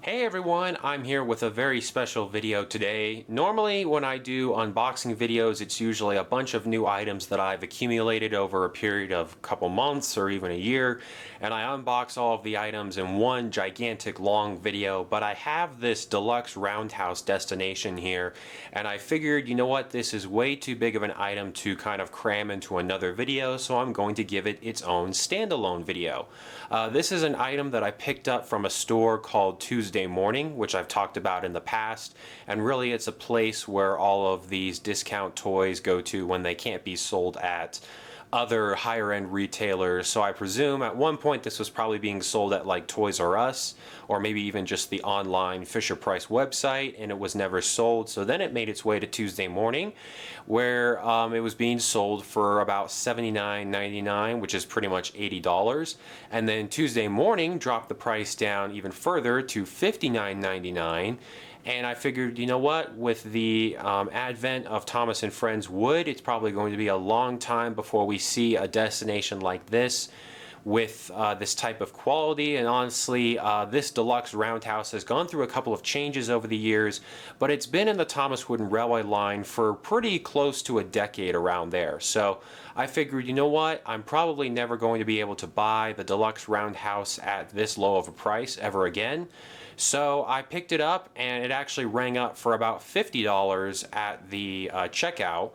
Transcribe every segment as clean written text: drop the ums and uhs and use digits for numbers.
Hey everyone, I'm here with a very special video today. Normally when I do unboxing videos, it's usually a bunch of new items that I've accumulated over a period of a couple months or even a year, and I unbox all of the items in one gigantic long video, but I have this Deluxe Roundhouse destination here, and I figured, you know what, this is way too big of an item to kind of cram into another video, so I'm going to give it its own standalone video. This is an item that I picked up from a store called Tuesday Morning, which I've talked about in the past, and really it's a place where all of these discount toys go to when they can't be sold at other higher end retailers. So I presume at one point this was probably being sold at like Toys R Us or maybe even just the online Fisher Price website, and it was never sold. So then it made its way to Tuesday Morning, where it was being sold for about $79.99, which is pretty much $80. And then Tuesday Morning dropped the price down even further to $59.99. And I figured, you know what, with the advent of Thomas and Friends Wood, it's probably going to be a long time before we see a destination like this with this type of quality. And honestly, this Deluxe Roundhouse has gone through a couple of changes over the years, but it's been in the Thomas Wooden Railway line for pretty close to a decade around there. So I figured, you know what, I'm probably never going to be able to buy the Deluxe Roundhouse at this low of a price ever again. So I picked it up, and it actually rang up for about $50 at the checkout.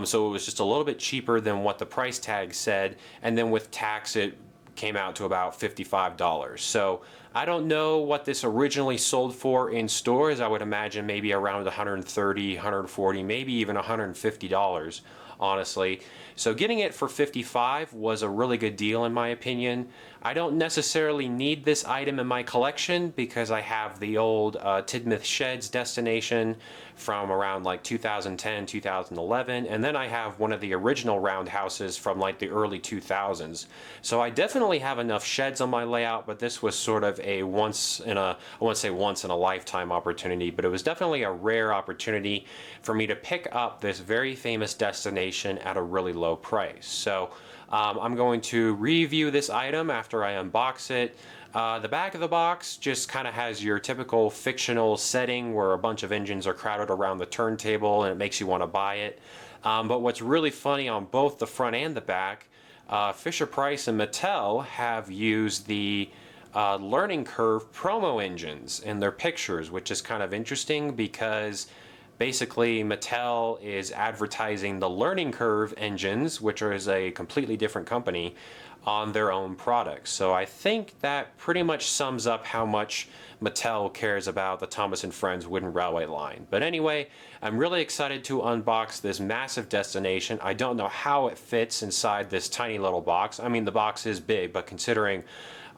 So it was just a little bit cheaper than what the price tag said, and then with tax it came out to about $55. So I don't know what this originally sold for in stores. I would imagine maybe around $130, $140, maybe even $150, honestly. So getting it for $55 was a really good deal in my opinion. I don't necessarily need this item in my collection because I have the old Tidmouth Sheds destination from around like 2010, 2011, and then I have one of the original roundhouses from like the early 2000s. So I definitely have enough sheds on my layout, but this was sort of a I won't say once in a lifetime opportunity, but it was definitely a rare opportunity for me to pick up this very famous destination at a really low price. So I'm going to review this item after I unbox it. The back of the box just kind of has your typical fictional setting where a bunch of engines are crowded around the turntable and it makes you want to buy it. But what's really funny on both the front and the back, Fisher Price and Mattel have used the Learning Curve promo engines in their pictures, which is kind of interesting because basically Mattel is advertising the Learning Curve engines, which is a completely different company, on their own products. So I think that pretty much sums up how much Mattel cares about the Thomas and Friends Wooden Railway line. But anyway, I'm really excited to unbox this massive destination. I don't know how it fits inside this tiny little box. I mean, the box is big, but considering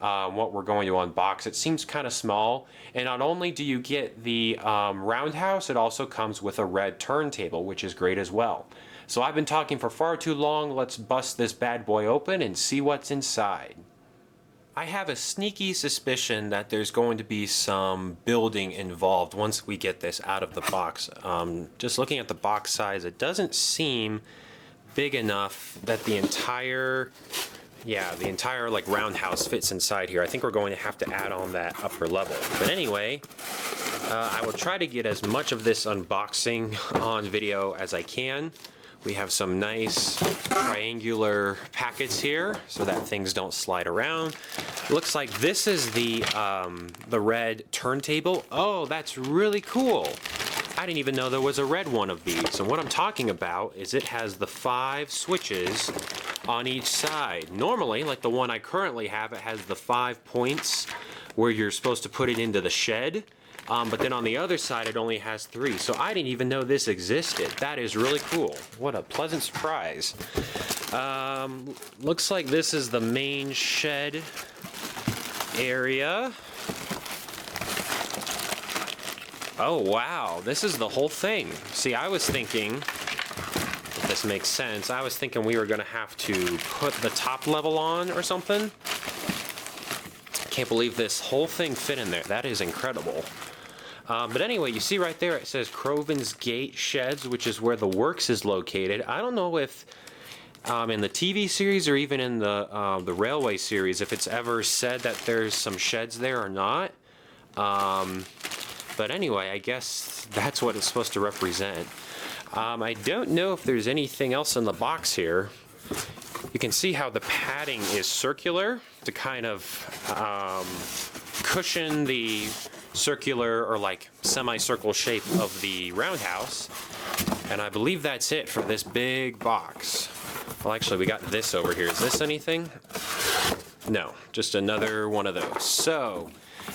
what we're going to unbox, it seems kind of small. And not only do you get the roundhouse, it also comes with a red turntable, which is great as well. So I've been talking for far too long. Let's bust this bad boy open and see what's inside. I have a sneaky suspicion that there's going to be some building involved once we get this out of the box. Just looking at the box size, it doesn't seem big enough that the entire like roundhouse fits inside here. I think we're going to have to add on that upper level. But anyway, I will try to get as much of this unboxing on video as I can. We have some nice triangular packets here so that things don't slide around. Looks like this is the red turntable. Oh, that's really cool. I didn't even know there was a red one of these. So what I'm talking about is it has the 5 switches on each side. Normally, like the one I currently have, it has the 5 points where you're supposed to put it into the shed. But then on the other side, it only has 3. So I didn't even know this existed. That is really cool. What a pleasant surprise. Looks like this is the main shed area. Oh, wow. This is the whole thing. See, I was thinking, if this makes sense, I was thinking we were going to have to put the top level on or something. Can't believe this whole thing fit in there. That is incredible. But anyway, you see right there, it says Cravens Gate Sheds, which is where the works is located. I don't know if in the TV series or even in the Railway series, if it's ever said that there's some sheds there or not. But anyway, I guess that's what it's supposed to represent. I don't know if there's anything else in the box here. You can see how the padding is circular to kind of cushion the circular or like semicircle shape of the Roundhouse. And I believe that's it for this big box. Well, actually, we got this over here. Is this anything? No, just another one of those. So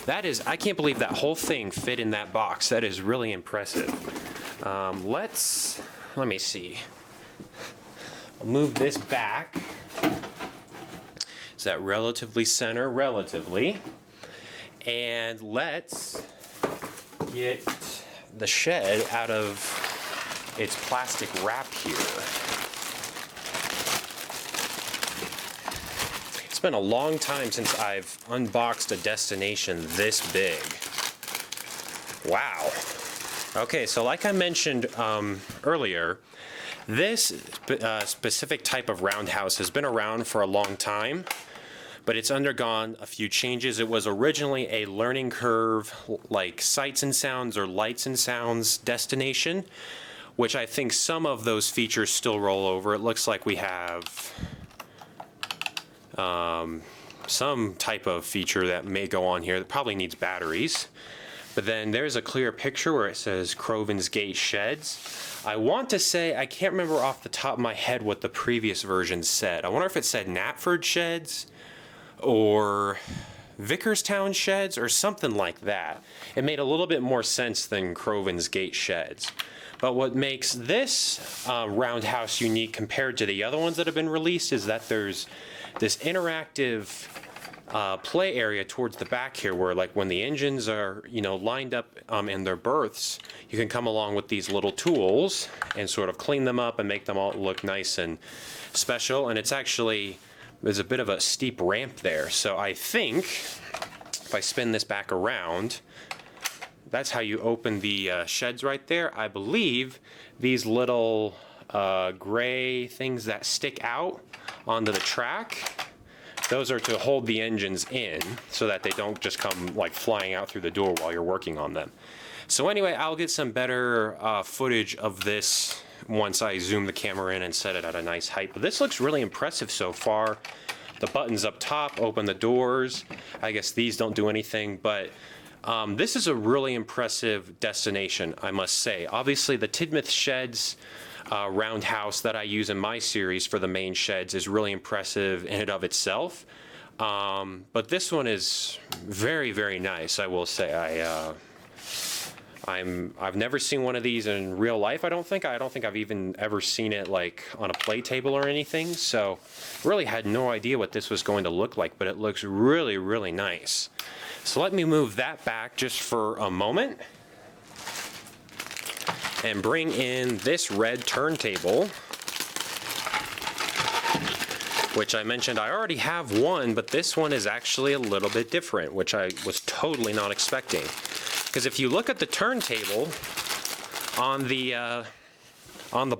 that is, I can't believe that whole thing fit in that box. That is really impressive. Let me see. I'll move this back. Is that relatively center? Relatively. And let's get the shed out of its plastic wrap here. It's been a long time since I've unboxed a destination this big. Wow. Okay, so like I mentioned earlier, this specific type of Roundhouse has been around for a long time, but it's undergone a few changes. It was originally a learning curve, like sights and sounds or lights and sounds destination, which I think some of those features still roll over. It looks like we have some type of feature that may go on here that probably needs batteries. But then there's a clear picture where it says Cravens Gate Sheds. I want to say, I can't remember off the top of my head what the previous version said. I wonder if it said Knapford Sheds or Vickerstown Sheds or something like that. It made a little bit more sense than Cravens Gate Sheds. But what makes this Roundhouse unique compared to the other ones that have been released is that there's this interactive play area towards the back here where, like, when the engines are, you know, lined up in their berths, you can come along with these little tools and sort of clean them up and make them all look nice and special. And it's actually, there's a bit of a steep ramp there. So I think if I spin this back around, that's how you open the sheds right there. I believe these little gray things that stick out onto the track, those are to hold the engines in so that they don't just come like flying out through the door while you're working on them. So anyway, I'll get some better footage of this once I zoom the camera in and set it at a nice height. But this looks really impressive so far. The buttons up top open the doors. I guess these don't do anything, but this is a really impressive destination, I must say. Obviously, the Tidmouth Sheds Roundhouse that I use in my series for the main sheds is really impressive in and of itself. But this one is very, very nice, I will say. I've never seen one of these in real life, I don't think. I don't think I've even ever seen it like on a play table or anything. So really had no idea what this was going to look like, but it looks really, really nice. So let me move that back just for a moment and bring in this red turntable, which I mentioned I already have one, but this one is actually a little bit different, which I was totally not expecting. Because if you look at the turntable on the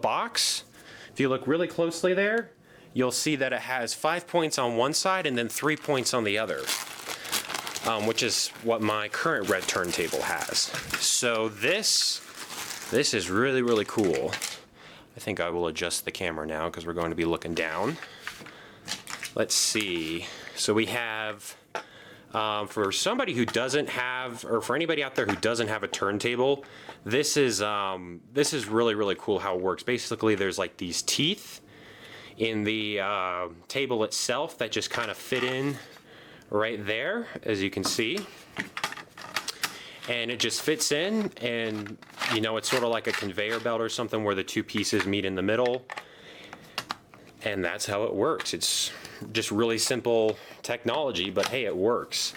box, if you look really closely there, you'll see that it has 5 points on one side and then 3 points on the other, which is what my current red turntable has. So this is really, really cool. I think I will adjust the camera now because we're going to be looking down. Let's see. So we have, for somebody who doesn't have, or for anybody out there who doesn't have a turntable, this is really, really cool how it works. Basically, there's like these teeth in the table itself that just kind of fit in right there, as you can see. And it just fits in, and you know, it's sort of like a conveyor belt or something where the two pieces meet in the middle, and that's how it works. It's just really simple technology, but hey, it works.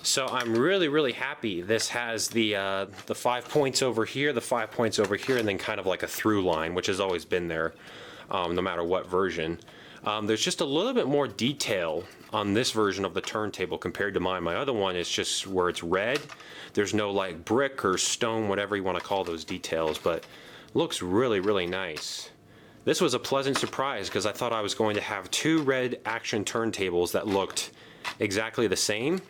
So I'm really, really happy. This has the 5 points over here, the 5 points over here, and then kind of like a through line, which has always been there, no matter what version. There's just a little bit more detail on this version of the turntable compared to mine. My other one is just where it's red. There's no like brick or stone, whatever you want to call those details, but looks really, really nice. This was a pleasant surprise because I thought I was going to have two red action turntables that looked exactly the same.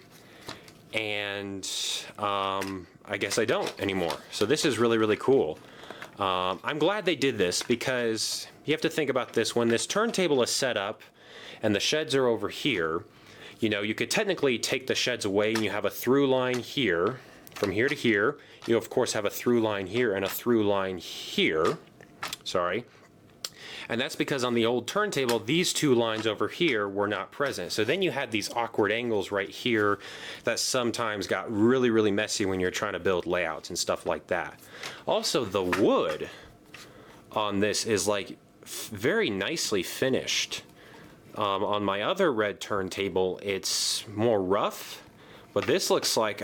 and I guess I don't anymore. So this is really, really cool. I'm glad they did this, because you have to think about this. When this turntable is set up and the sheds are over here, you know, you could technically take the sheds away and you have a through line here, from here to here. You of course have a through line here and a through line here. Sorry. And that's because on the old turntable, these two lines over here were not present. So then you had these awkward angles right here that sometimes got really, really messy when you're trying to build layouts and stuff like that. Also, the wood on this is like very nicely finished. On my other red turntable, it's more rough, but this looks like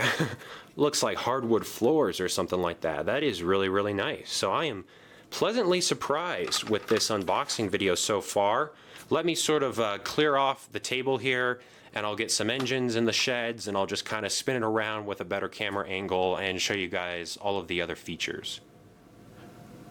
looks like hardwood floors or something like that. That is really, really nice. So I am pleasantly surprised with this unboxing video so far. Let me sort of clear off the table here, and I'll get some engines in the sheds, and I'll just kind of spin it around with a better camera angle and show you guys all of the other features.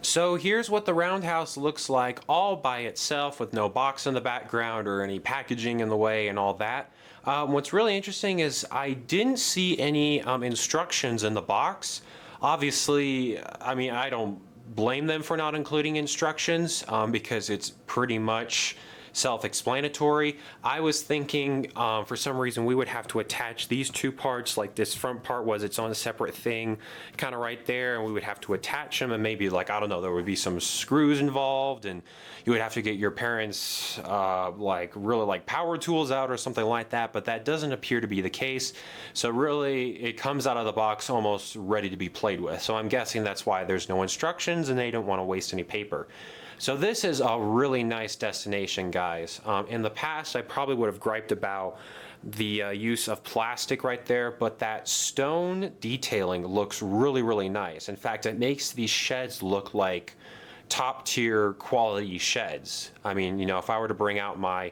So here's what the Roundhouse looks like all by itself, with no box in the background or any packaging in the way and all that. What's really interesting is I didn't see any instructions in the box. Obviously, I mean, I don't blame them for not including instructions, because it's pretty much self-explanatory. I was thinking for some reason we would have to attach these two parts, like this front part was its own separate thing kind of right there, and we would have to attach them, and maybe, like, I don't know, there would be some screws involved, and you would have to get your parents like really like power tools out or something like that, but that doesn't appear to be the case. So really it comes out of the box almost ready to be played with. So I'm guessing that's why there's no instructions, and they don't want to waste any paper. So this is a really nice destination, guys. In the past, I probably would have griped about the use of plastic right there, but that stone detailing looks really, really nice. In fact, it makes these sheds look like top tier quality sheds. I mean, you know, if I were to bring out my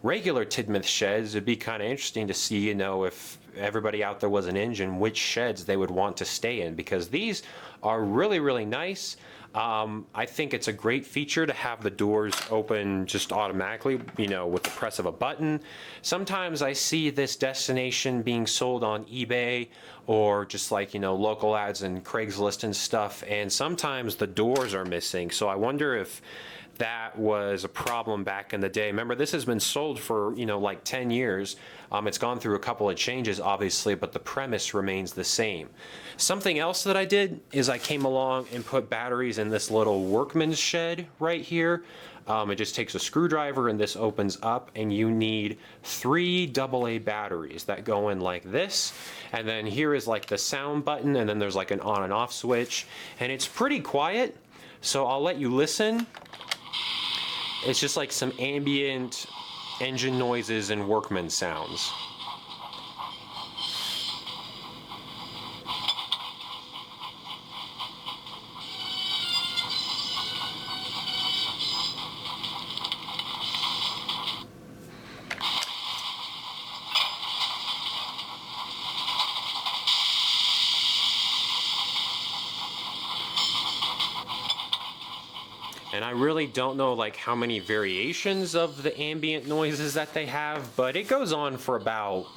regular Tidmouth sheds, it'd be kind of interesting to see, you know, if everybody out there was an engine, which sheds they would want to stay in, because these are really, really nice. I think it's a great feature to have the doors open just automatically, you know, with the press of a button. Sometimes I see this destination being sold on eBay or just like, you know, local ads and Craigslist and stuff, and sometimes the doors are missing. So I wonder if that was a problem back in the day. Remember, this has been sold for, you know, like 10 years. It's gone through a couple of changes, obviously, but the premise remains the same. Something else that I did is I came along and put batteries in this little workman's shed right here. It just takes a screwdriver and this opens up, and you need 3 AA batteries that go in like this. And then here is like the sound button, and then there's like an on and off switch, and it's pretty quiet. So I'll let you listen. It's just like some ambient engine noises and workman sounds. And I really don't know like how many variations of the ambient noises that they have, but it goes on for about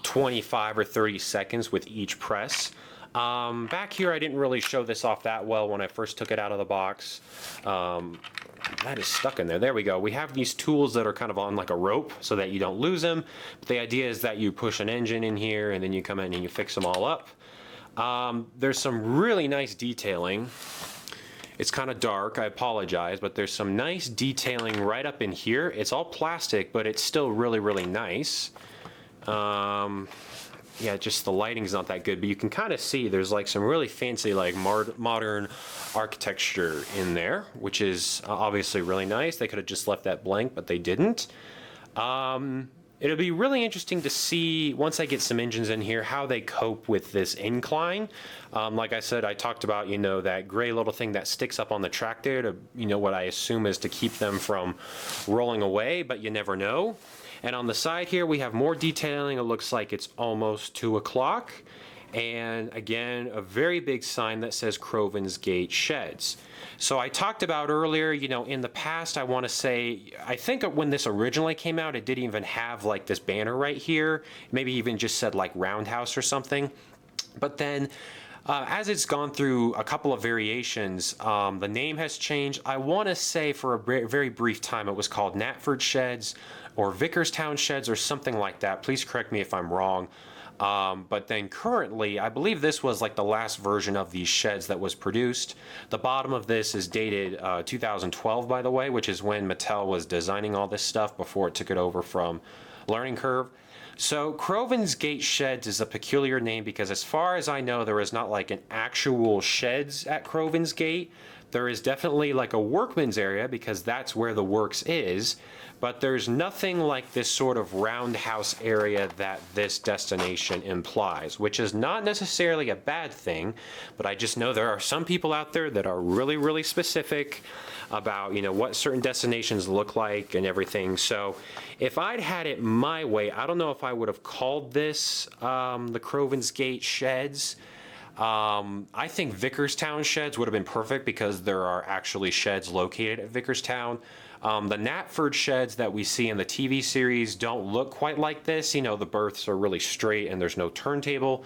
25 or 30 seconds with each press. Back here I didn't really show this off that well when I first took it out of the box. That is stuck in there. There we go. We have these tools that are kind of on like a rope so that you don't lose them. But the idea is that you push an engine in here and then you come in and you fix them all up. There's some really nice detailing. It's kind of dark, I apologize, but there's some nice detailing right up in here. It's all plastic, but it's still really, really nice. Yeah, just the lighting's not that good, but you can kind of see there's like some really fancy like modern architecture in there, which is obviously really nice. They could have just left that blank, but they didn't. It'll be really interesting to see, once I get some engines in here, how they cope with this incline. Like I said, I talked about, you know, that gray little thing that sticks up on the track there to, you know, what I assume is to keep them from rolling away, but you never know. And on the side here, we have more detailing. It looks like it's almost 2 o'clock. and again, a very big sign that says Cravens Gate Sheds. So I talked about earlier, you know, in the past, I want to say, I think when this originally came out, it didn't even have like this banner right here. Maybe even just said like Roundhouse or something. But then as it's gone through a couple of variations, the name has changed. I want to say for a very brief time it was called Knapford Sheds or Vickerstown Sheds or something like that. Please correct me if I'm wrong. But then currently, I believe this was like the last version of these sheds that was produced. The bottom of this is dated 2012, by the way, which is when Mattel was designing all this stuff before it took it over from Learning Curve. So Cravens Gate Sheds is a peculiar name because as far as I know, there is not like an actual sheds at Cravens Gate. There is definitely like a workman's area because that's where the works is, but there's nothing like this sort of roundhouse area that this destination implies, which is not necessarily a bad thing, but I just know there are some people out there that are really, really specific about, you know, what certain destinations look like and everything. So if I'd had it my way, I don't know if I would have called this the Cravens Gate Sheds. I think Vickerstown Sheds would have been perfect because there are actually sheds located at Vickerstown. The Knapford Sheds that we see in the TV series don't look quite like this. You know, the berths are really straight and there's no turntable.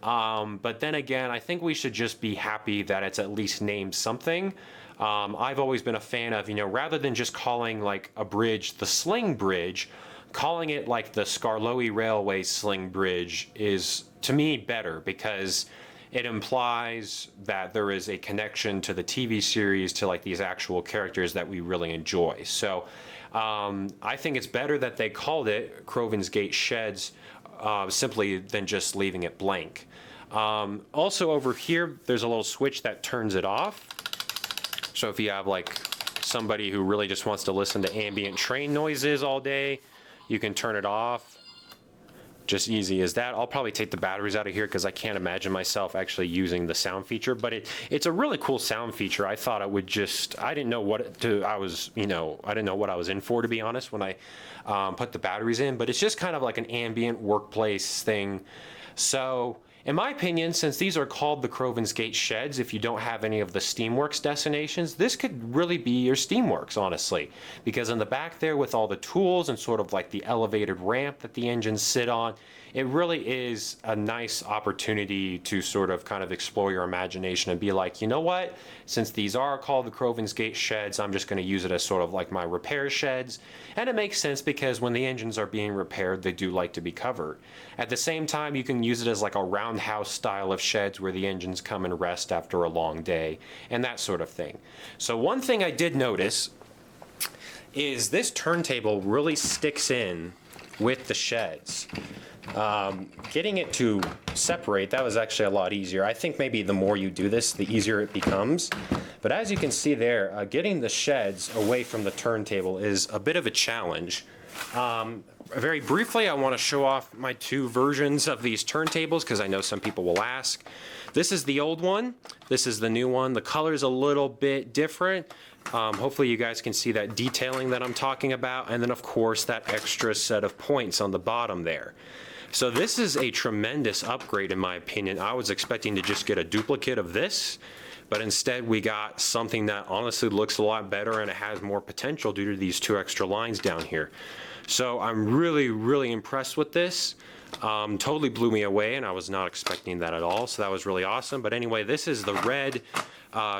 But then again, I think we should just be happy that it's at least named something. I've always been a fan of, you know, rather than just calling like a bridge the Sling Bridge, calling it like the Skarloey Railway Sling Bridge is, to me, better because it implies that there is a connection to the TV series, to like these actual characters that we really enjoy. So I think it's better that they called it Cravens Gate Sheds simply than just leaving it blank. Also over here, there's a little switch that turns it off. So if you have like somebody who really just wants to listen to ambient train noises all day, you can turn it off. Just easy as that. I'll probably take the batteries out of here because I can't imagine myself actually using the sound feature, but it's a really cool sound feature. I thought it would just, I didn't know what I didn't know what I was in for, to be honest, when I put the batteries in, but it's just kind of like an ambient workplace thing. So in my opinion, since these are called the Cravens Gate Sheds, if you don't have any of the Steamworks destinations, this could really be your Steamworks, honestly. Because in the back there with all the tools and sort of like the elevated ramp that the engines sit on, it really is a nice opportunity to sort of kind of explore your imagination and be like, you know what, since these are called the Cravens Gate Sheds, I'm just going to use it as sort of like my repair sheds. And it makes sense because when the engines are being repaired, they do like to be covered. At the same time, you can use it as like a roundhouse style of sheds where the engines come and rest after a long day and that sort of thing. So one thing I did notice is this turntable really sticks in with the sheds. Getting it to separate, that was actually a lot easier. I think maybe the more you do this, the easier it becomes. But as you can see there, getting the sheds away from the turntable is a bit of a challenge. Very briefly, I want to show off my two versions of these turntables because I know some people will ask. This is the old one. This is the new one. The color's a little bit different. Hopefully you guys can see that detailing that I'm talking about. And then of course that extra set of points on the bottom there. So this is a tremendous upgrade in my opinion. I was expecting to just get a duplicate of this, but instead we got something that honestly looks a lot better and it has more potential due to these two extra lines down here. So I'm really, really impressed with this. Totally blew me away and I was not expecting that at all. So that was really awesome. But anyway, this is the red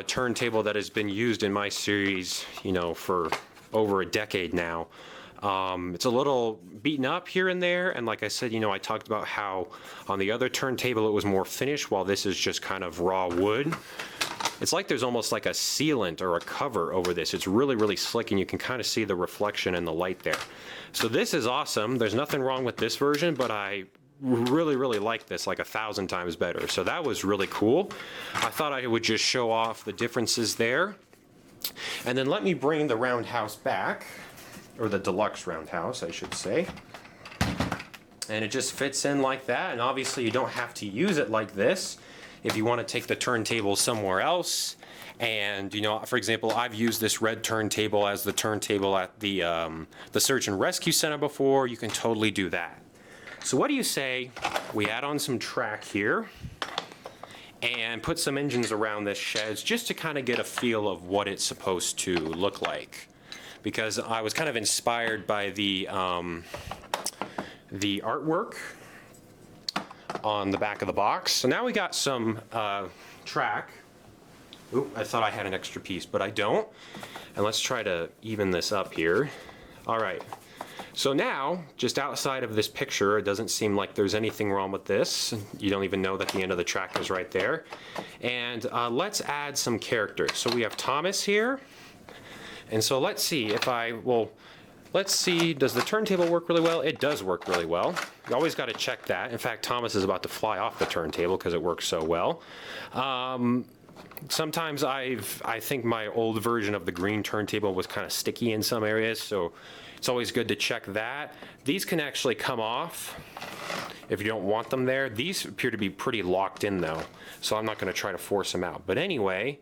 turntable that has been used in my series, you know, for over a decade now. It's a little beaten up here and there, and like I said, you know, I talked about how on the other turntable it was more finished while this is just kind of raw wood. It's like there's almost like a sealant or a cover over this. It's really, really slick and you can kind of see the reflection and the light there. So this is awesome. There's nothing wrong with this version, but I really, really like this like 1,000 times better. So that was really cool. I thought I would just show off the differences there. And then let me bring the Roundhouse back. Or the Deluxe Roundhouse, I should say. And it just fits in like that, and obviously you don't have to use it like this if you want to take the turntable somewhere else. And you know, for example, I've used this red turntable as the turntable at the Search and Rescue Center before. You can totally do that. So what do you say we add on some track here and put some engines around this shed just to kind of get a feel of what it's supposed to look like? Because I was kind of inspired by the artwork on the back of the box. So now we got some track. Oop, I thought I had an extra piece, but I don't. And let's try to even this up here. All right. So now, just outside of this picture, it doesn't seem like there's anything wrong with this. You don't even know that the end of the track is right there. And let's add some characters. So we have Thomas here. And so let's see if let's see, does the turntable work really well? It does work really well. You always got to check that. In fact, Thomas is about to fly off the turntable because it works so well. Sometimes I think my old version of the green turntable was kind of sticky in some areas, so it's always good to check that. These can actually come off if you don't want them there. These appear to be pretty locked in though, so I'm not going to try to force them out. But anyway,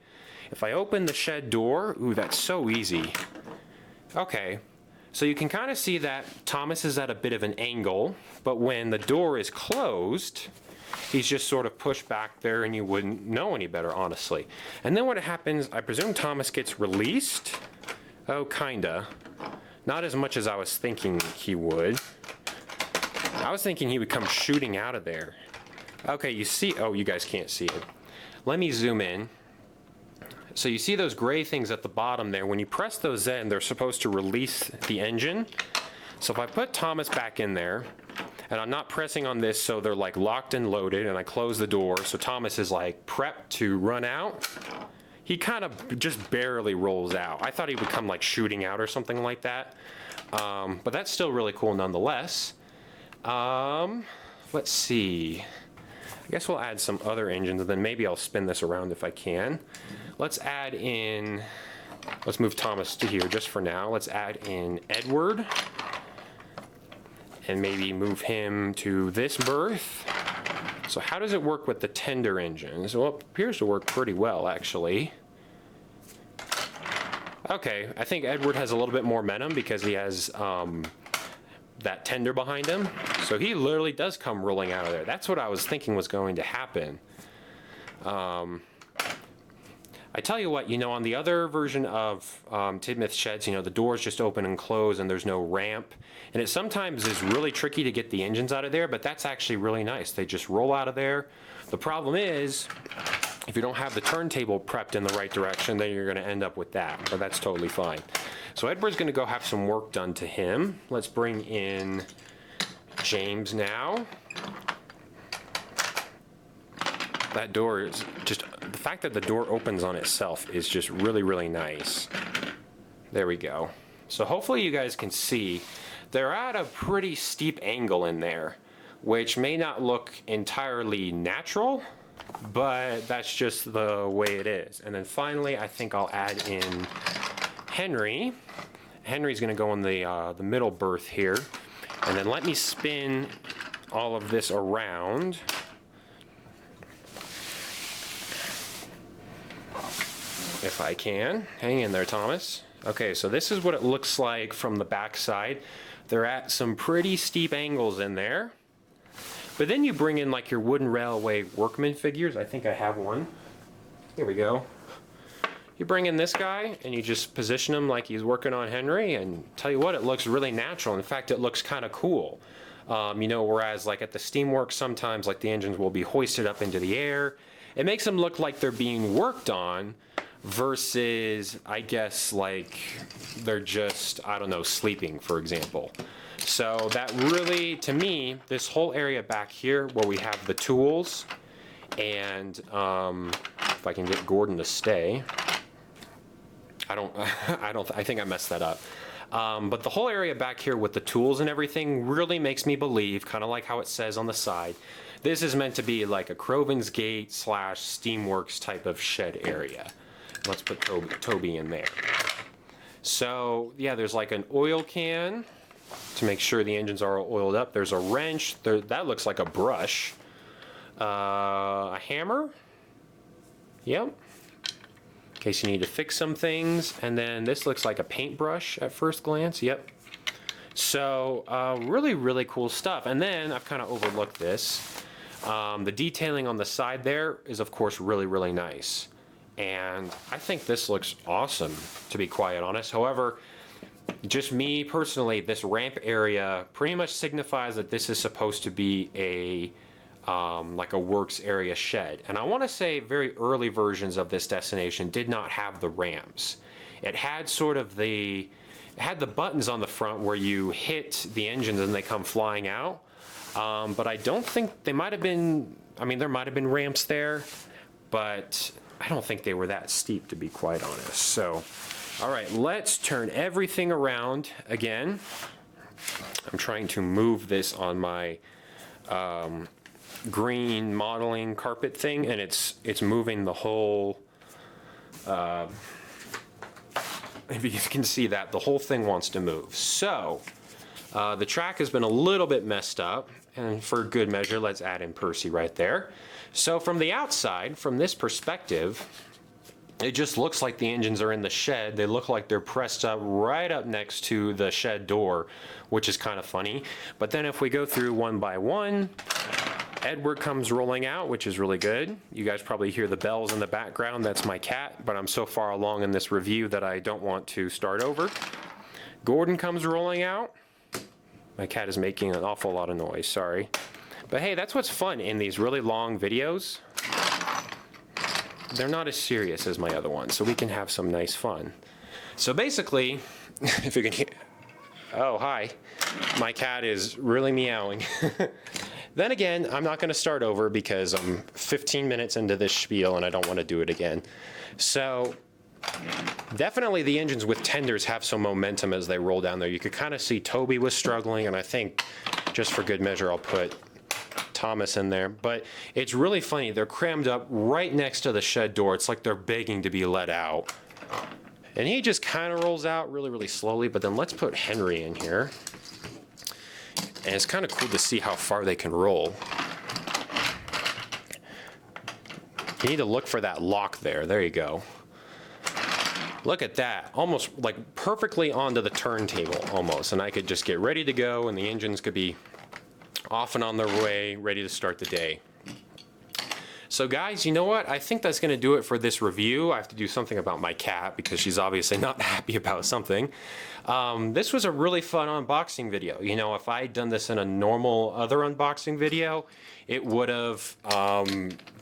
if I open the shed door, ooh, that's so easy. Okay. So you can kind of see that Thomas is at a bit of an angle, but when the door is closed, he's just sort of pushed back there and you wouldn't know any better, honestly. And then what happens, I presume Thomas gets released. Oh, kinda. Not as much as I was thinking he would. I was thinking he would come shooting out of there. Okay, you see, oh, you guys can't see it. Let me zoom in. So you see those gray things at the bottom there. When you press those in, they're supposed to release the engine. So if I put Thomas back in there, and I'm not pressing on this, so they're like locked and loaded, and I close the door, so Thomas is like prepped to run out. He kind of just barely rolls out. I thought he would come like shooting out or something like that. But that's still really cool nonetheless. Let's see. I guess we'll add some other engines, and then maybe I'll spin this around if I can. Let's add in, let's move Thomas to here just for now. Let's add in Edward, and maybe move him to this berth. So how does it work with the tender engines? Well, it appears to work pretty well, actually. Okay, I think Edward has a little bit more momentum because he has that tender behind him. So he literally does come rolling out of there. That's what I was thinking was going to happen. I tell you what, on the other version of Tidmouth sheds, the doors just open and close and there's no ramp. And it sometimes is really tricky to get the engines out of there, but that's actually really nice. They just roll out of there. The problem is, if you don't have the turntable prepped in the right direction, then you're going to end up with that, but that's totally fine. So Edward's going to go have some work done to him. Let's bring in James now. That door is just, the fact that the door opens on itself is just really, really nice. There we go. So hopefully you guys can see they're at a pretty steep angle in there, which may not look entirely natural, but that's just the way it is. And then finally, I think I'll add in Henry. Henry's gonna go in the middle berth here. And then let me spin all of this around. If I can. Hang in there, Thomas. Okay, so this is what it looks like from the back side. They're at some pretty steep angles in there. But then you bring in like your wooden railway workman figures. I think I have one. Here we go. You bring in this guy and you just position him like he's working on Henry, and tell you what, it looks really natural. In fact, it looks kind of cool. Whereas like at the steamworks, sometimes like the engines will be hoisted up into the air. It makes them look like they're being worked on versus, I guess, like they're just, I don't know, sleeping, for example. So that really, to me, this whole area back here where we have the tools, and if I can get Gordon to stay, I think I messed that up. But the whole area back here with the tools and everything really makes me believe, kind of like how it says on the side, this is meant to be like a Cravens gate / steamworks type of shed area. Let's put Toby in there. So yeah, there's like an oil can to make sure the engines are oiled up. There's a wrench. That looks like a brush. A hammer. Yep. In case you need to fix some things. And then this looks like a paintbrush at first glance. Yep. So really, really cool stuff. And then I've kind of overlooked this. The detailing on the side there is of course really, really nice. And I think this looks awesome, to be quite honest. However, just me personally, this ramp area pretty much signifies that this is supposed to be a like a works area shed. And I want to say very early versions of this destination did not have the ramps. It had sort of it had the buttons on the front where you hit the engines and they come flying out. But I don't think they might have been, I mean, there might have been ramps there, but I don't think they were that steep, to be quite honest. So, all right, let's turn everything around again. I'm trying to move this on my green modeling carpet thing, and it's moving the whole, if you can see that, the whole thing wants to move. So, the track has been a little bit messed up, and for good measure, let's add in Percy right there. So from the outside, from this perspective, it just looks like the engines are in the shed. They look like they're pressed up right up next to the shed door, which is kind of funny. But then if we go through one by one, Edward comes rolling out, which is really good. You guys probably hear the bells in the background. That's my cat, but I'm so far along in this review that I don't want to start over. Gordon comes rolling out. My cat is making an awful lot of noise, sorry. But hey, that's what's fun in these really long videos. They're not as serious as my other ones, so we can have some nice fun. So basically, if you can hear, oh, hi. My cat is really meowing. Then again, I'm not gonna start over because I'm 15 minutes into this spiel and I don't wanna do it again. So, definitely the engines with tenders have some momentum as they roll down there. You could kind of see Toby was struggling, and I think just for good measure I'll put Thomas in there. But it's really funny, they're crammed up right next to the shed door. It's like they're begging to be let out. And he just kind of rolls out really, really slowly, but then let's put Henry in here. And it's kind of cool to see how far they can roll. You need to look for that lock there. There you go. Look at that, almost like perfectly onto the turntable almost, and I could just get ready to go and the engines could be off and on their way, ready to start the day. So guys, you know what? I think that's gonna do it for this review. I have to do something about my cat because she's obviously not happy about something. This was a really fun unboxing video. You know, if I had done this in a normal other unboxing video, it would have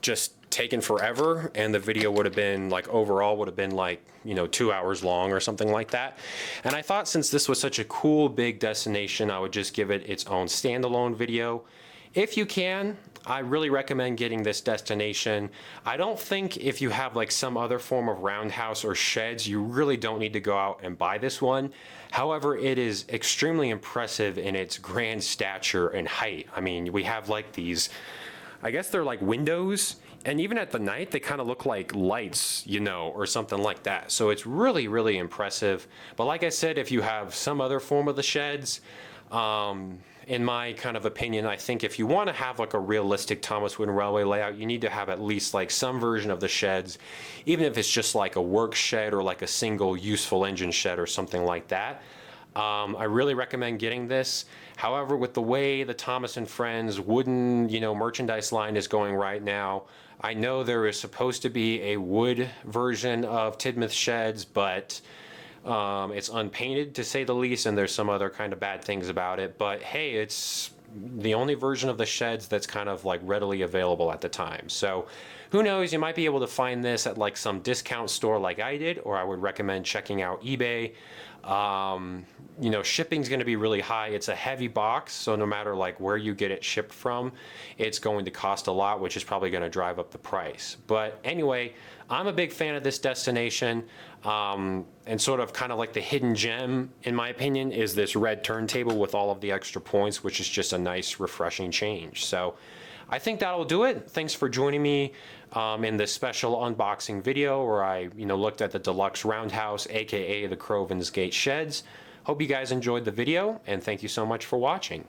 just taken forever, and the video would have been like, overall would have been like, you know, 2 hours long or something like that. And I thought since this was such a cool big destination, I would just give it its own standalone video. If you can, I really recommend getting this destination. I don't think if you have like some other form of roundhouse or sheds, you really don't need to go out and buy this one. However, it is extremely impressive in its grand stature and height. I mean, we have like these, I guess they're like windows, and even at the night, they kind of look like lights, you know, or something like that. So it's really, really impressive. But like I said, if you have some other form of the sheds, in my kind of opinion, I think if you want to have like a realistic Thomas Wooden Railway layout, you need to have at least like some version of the sheds, even if it's just like a work shed or like a single useful engine shed or something like that. I really recommend getting this. However, with the way the Thomas and Friends wooden, you know, merchandise line is going right now, I know there is supposed to be a wood version of Tidmouth sheds, but it's unpainted to say the least, and there's some other kind of bad things about it. But hey, it's the only version of the sheds that's kind of like readily available at the time. So who knows, you might be able to find this at like some discount store like I did, or I would recommend checking out eBay. You know, shipping's going to be really high. It's a heavy box, so no matter like where you get it shipped from, it's going to cost a lot, which is probably going to drive up the price. But anyway, I'm a big fan of this destination, and sort of kind of like the hidden gem, in my opinion, is this red turntable with all of the extra points, which is just a nice, refreshing change. So I think that'll do it. Thanks for joining me in this special unboxing video where I, you know, looked at the Deluxe Roundhouse, aka the Cravens Gate Sheds. Hope you guys enjoyed the video, and thank you so much for watching.